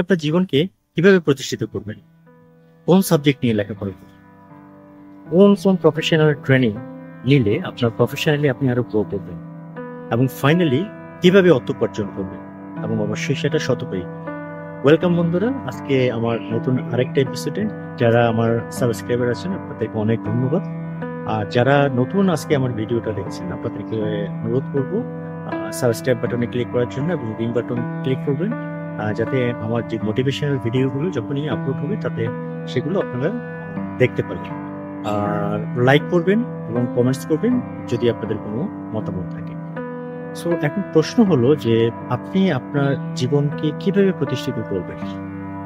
আপনার জীবনকে কিভাবে প্রতিষ্ঠিত করবেন, কোন সাবজেক্ট নিয়ে লেখাপড়া করবেন, কোন কোন প্রফেশনাল ট্রেনিং নিলে আপনার প্রফেশনালি আপনি আরো গ্রো করবেন, এবং ফাইনালি কিভাবে অর্থ উপার্জন করবেন, এবং অবশ্যই সেটা শতপাই। ওয়েলকাম বন্ধুরা, আজকে আমার নতুন আরেকটা এপিসোডে যারা আমার সাবস্ক্রাইবার আছেন আপনাদেরকে অনেক ধন্যবাদ। আর যারা নতুন আজকে আমার ভিডিওটা দেখছেন আপনাদেরকে অনুরোধ করবো সাবস্ক্রাইব বাটনে ক্লিক করার জন্য এবং রিং বাটন ক্লিক করবেন, যাতে আমার যে মোটিভেশনাল ভিডিওগুলো যখনই আপলোড হবে তাতে সেগুলো আপনারা দেখতে পারবেন। আর লাইক করবেন এবং কমেন্টস করবেন যদি আপনাদের কোনো মতামত থাকে। সো এখন প্রশ্ন হলো যে আপনি আপনার জীবনকে কিভাবে প্রতিষ্ঠিত করবেন।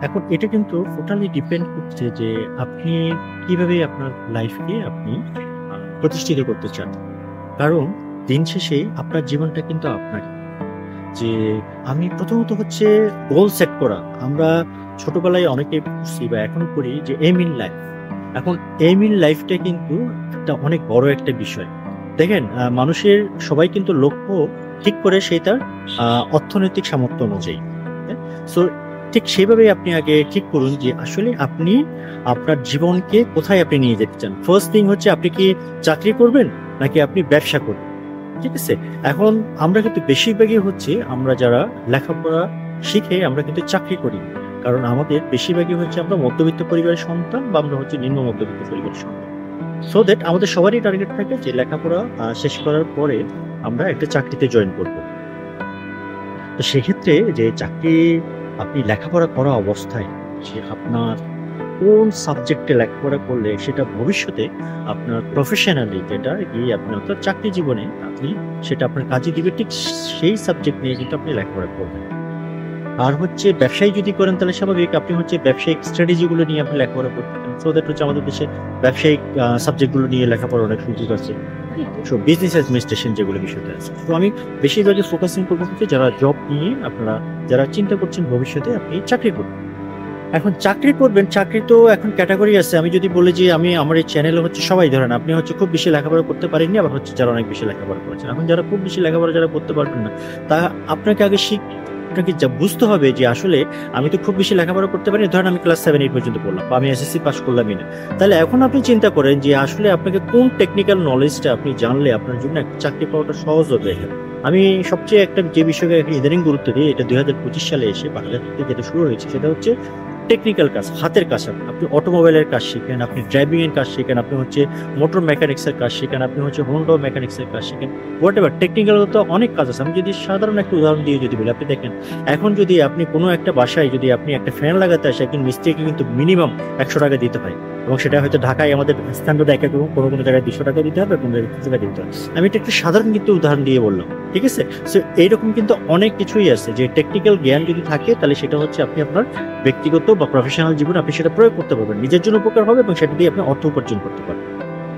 এখন এটা কিন্তু টোটালি ডিপেন্ড করছে যে আপনি কিভাবে আপনার লাইফকে আপনি প্রতিষ্ঠিত করতে চান। কারণ দিন শেষে আপনার জীবনটা কিন্তু আপনার। যে আমি প্রথমত হচ্ছে গোল সেট করা। আমরা ছোটবেলায় অনেকে করছি বা এখন করি যে এম ইন লাইফ। এখন এম ইন লাইফটা কিন্তু একটা অনেক বড় একটা বিষয়। দেখেন মানুষের সবাই কিন্তু লক্ষ্য ঠিক করে সেই তার অর্থনৈতিক সামর্থ্য অনুযায়ী। সো ঠিক সেইভাবেই আপনি আগে ঠিক করুন যে আসলে আপনি আপনার জীবনকে কোথায় আপনি নিয়ে যেতে চান। ফার্স্ট থিং হচ্ছে আপনি কি চাকরি করবেন নাকি আপনি ব্যবসা করবেন, ঠিক আছে। এখন আমরা কিন্তু বেশিরভাগই হচ্ছে আমরা যারা লেখাপড়া শিখে আমরা কিন্তু চাকরি করি, কারণ আমাদের বেশিরভাগই হচ্ছে আমরা মধ্যবিত্ত পরিবারের সন্তান বা আমরা হচ্ছে নিম্ন মধ্যবিত্ত পরিবারের সন্তান। সো দ্যাট আমাদের সবারই টার্গেট থাকে যে লেখাপড়া শেষ করার পরে আমরা একটা চাকরিতে জয়েন করব। তো সেক্ষেত্রে যে চাকরি আপনি লেখাপড়া করা অবস্থায় যে আপনার কোন সাবজেক্টে লেখাপড়া করলে সেটা ভবিষ্যতে আপনার প্রফেশনালি যেটা গিয়ে আপনি অর্থাৎ চাকরি জীবনে আপনি সেটা আপনার কাজে দিবে, ঠিক সেই সাবজেক্ট নিয়ে কিন্তু আপনি লেখাপড়া করবেন। আর হচ্ছে ব্যবসায়ী যদি করেন তাহলে স্বাভাবিক আপনি হচ্ছে ব্যবসায়িক স্ট্র্যাটেজিগুলো নিয়ে আপনি লেখাপড়া করতে পারেন। সো দ্যাট হচ্ছে আমাদের দেশে ব্যবসায়িক সাবজেক্টগুলো নিয়ে লেখাপড়া অনেক সুযোগ আছে। সো বিজনেস অ্যাডমিনিস্ট্রেশন যেগুলো বিষয়টা আছে, তো আমি বেশিরভাগই ফোকাসিং করবো হচ্ছে যারা জব নিয়ে আপনারা যারা চিন্তা করছেন ভবিষ্যতে আপনি চাকরি করবেন। এখন চাকরি করবেন, চাকরি তো এখন ক্যাটাগরি আছে। আমি যদি বলি যে আমি আমার এই চ্যানেলে হচ্ছে সবাই ধরেন আপনি হচ্ছে খুব বেশি লেখাপড়া করতে পারেননি, আবার হচ্ছে যারা অনেক বেশি লেখাপড়া করেছেন। এখন যারা খুব বেশি লেখাপড়া যারা করতে পারবেন না, তা আপনাকে আগে আপনাকে যা বুঝতে হবে যে আসলে আমি তো খুব বেশি লেখাপড়া করতে পারি, ধরেন আমি ক্লাস 7-8 পর্যন্ত পড়লাম বা আমি এসএসসি পাস করলামই না। তাহলে এখন আপনি চিন্তা করেন যে আসলে আপনাকে কোন টেকনিক্যাল নলেজটা আপনি জানলে আপনার জন্য একটা চাকরি পাওয়াটা সহজ হবে। আমি সবচেয়ে একটা যে বিষয়কে ইদানিং গুরুত্ব দিই, এটা 2025 সালে এসে বাংলাদেশ থেকে যেটা শুরু হয়েছে সেটা হচ্ছে টেকনিক্যাল কাজ, হাতের কাজ। আপনি অটোমোবাইলের কাজ শিখেন, আপনি ড্রাইভিং এর কাজ শিখেন, আপনি হচ্ছে মোটর মেকানিক্স এর কাজ শিখেন, আপনি হচ্ছে হোন্ডা মেকানিক্স এর কাজ শিখেন, হোয়াট এভার টেকনিক্যাল তো অনেক কাজ আছে। আমি যদি সাধারণ একটা উদাহরণ দিয়ে যদি বলি, আপনি দেখেন এখন যদি আপনি কোনো একটা বাসায় যদি আপনি একটা ফ্যান লাগাতে আসে একজন মিস্ত্রিকে কিন্তু মিনিমাম 100 টাকা দিতে হয়, এবং সেটা হয়তো ঢাকায় আমাদের স্ট্যান্ডার্ড এক এক কোনো কোনো জায়গায় 200 টাকা দিতে হবে, কোনো জায়গায় 200 টাকা দিতে হবে। আমি এটা একটা সাধারণ কিন্তু উদাহরণ দিয়ে বললাম, ঠিক আছে। সো এইরকম কিন্তু অনেক কিছুই আছে যে টেকনিক্যাল জ্ঞান যদি থাকে তাহলে সেটা হচ্ছে আপনি আপনার ব্যক্তিগত বা প্রফেশনাল জীবনে আপনি সেটা প্রয়োগ করতে পারবেন, নিজের জন্য উপকার হবে এবং সেটা দিয়ে আপনি অর্থ উপার্জন করতে পারবেন।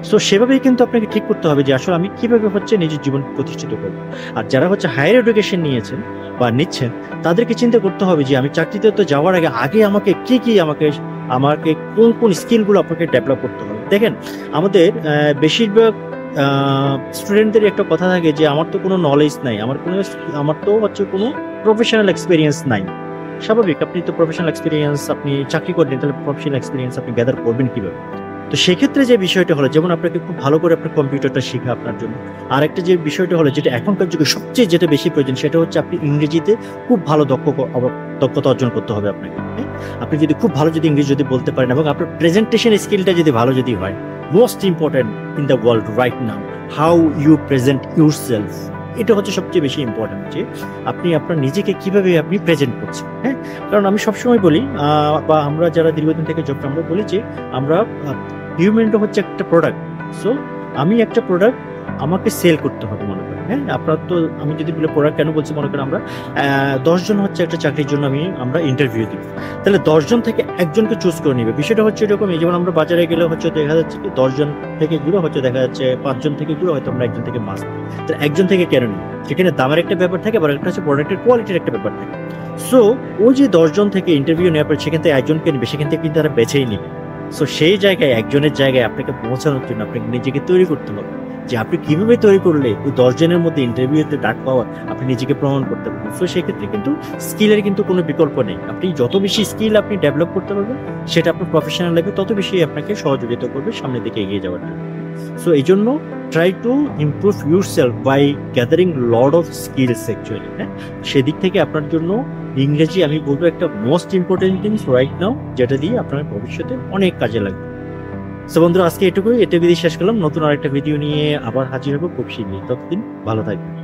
সো সেভাবেই কিন্তু আপনাকে ঠিক করতে হবে যে আসলে আমি কিভাবে হচ্ছে নিজের জীবন প্রতিষ্ঠিত করবো। আর যারা হচ্ছে হায়ার এডুকেশন নিয়েছেন বা নিচ্ছেন তাদেরকে চিন্তা করতে হবে যে আমি চাকরিতে তো যাওয়ার আগে আগে আমাকে কি আমাকে আমাকে কোন কোন স্কিলগুলো আপনাকে ডেভেলপ করতে হবে। দেখেন আমাদের বেশিরভাগ স্টুডেন্টদের একটা কথা থাকে যে আমার তো কোনো নলেজ নাই, আমার তো হচ্ছে কোনো প্রফেশনাল এক্সপিরিয়েন্স নাই। স্বাভাবিক, আপনি তো প্রফেশনাল এক্সপিরিয়েন্স আপনি চাকরি করেন, তাহলে প্রফেশনাল এক্সপিরিয়েন্স আপনি গ্যাদার করবেন কিভাবে। তো সেক্ষেত্রে যে বিষয়টা হলো, যেমন আপনাকে খুব ভালো করে আপনার কম্পিউটারটা শেখা আপনার জন্য। আর একটা যে বিষয়টা হলো যেটা এখনকার যুগে সবচেয়ে যেটা বেশি প্রয়োজন সেটা হচ্ছে আপনি ইংরেজিতে খুব ভালো দক্ষতা অর্জন করতে হবে আপনাকে। আপনি যদি খুব ভালো যদি ইংরেজি যদি বলতে পারেন এবং আপনার প্রেজেন্টেশন স্কিলটা যদি ভালো যদি হয়, most important in the world right now, how you present yourself, এটা হচ্ছে সবচেয়ে বেশি ইম্পর্টেন্ট যে আপনি আপনার নিজেকে কিভাবে আপনি প্রেজেন্ট করছেন। হ্যাঁ, কারণ আমি সবসময় বলি বা আমরা যারা দীর্ঘদিন থেকে জব আমরা বলি যে আমরা হিউম্যানটা হচ্ছে একটা প্রোডাক্ট। সো আমি একটা প্রোডাক্ট আমাকে সেল করতে হবে মনে করেন। হ্যাঁ, আপনার তো আমি যদি বলে প্রোডাক্ট কেন বলছি, মনে করেন আমরা 10 জন হচ্ছে একটা চাকরির জন্য আমরা ইন্টারভিউ দিব, তাহলে 10 জন থেকে একজনকে চুজ করে নিবে। বিষয়টা হচ্ছে এরকম, এই যেমন আমরা বাজারে গেলে হচ্ছে দেখা যাচ্ছে কি 10 জন থেকে গুলো হচ্ছে দেখা যাচ্ছে 5 জন থেকে গুলো হয়তো আমরা একজন থেকে মাস, তাহলে একজন থেকে কেন নিই, সেখানে দামের একটা ব্যাপার থাকে, আবার একটা হচ্ছে প্রোডাক্টের কোয়ালিটির একটা ব্যাপার থাকে। সো ওই যে 10 জন থেকে ইন্টারভিউ নেওয়ার পর সেখান থেকে একজনকে নিবে, সেখান থেকে কিন্তু তারা বেছেই নিবে। সো সেই জায়গায় একজনের জায়গায় আপনাকে পৌঁছানোর জন্য আপনাকে নিজেকে তৈরি করতে হবে। যে আপনি কিভাবে তৈরি করলে ওই 10 জনের মধ্যে ইন্টারভিউতে ডাক পাওয়া আপনি নিজেকে প্রমাণ করতে পারবেন। সো সেক্ষেত্রে কিন্তু স্কিলের কিন্তু কোনো বিকল্প নেই। আপনি যত বেশি স্কিল আপনি ডেভেলপ করতে পারবেন, সেটা আপনার প্রফেশনাল লাইফে তত বেশি আপনাকে সহযোগিতা করবে সামনের দিকে এগিয়ে যাওয়ার জন্য। সো এই জন্য try to improve your self by gathering lot of skills actually. হ্যাঁ, সেদিক থেকে আপনার জন্য ইংরেজি আমি বলবো একটা most important things right now, যেটা দিয়ে আপনার ভবিষ্যতে অনেক কাজে লাগবে। সো বন্ধুরা, আজকে এটা শেষ করলাম। নতুন আরেকটা ভিডিও নিয়ে আবার হাজির হবো খুব শীঘ্রই। ততদিন ভালো থাকবেন।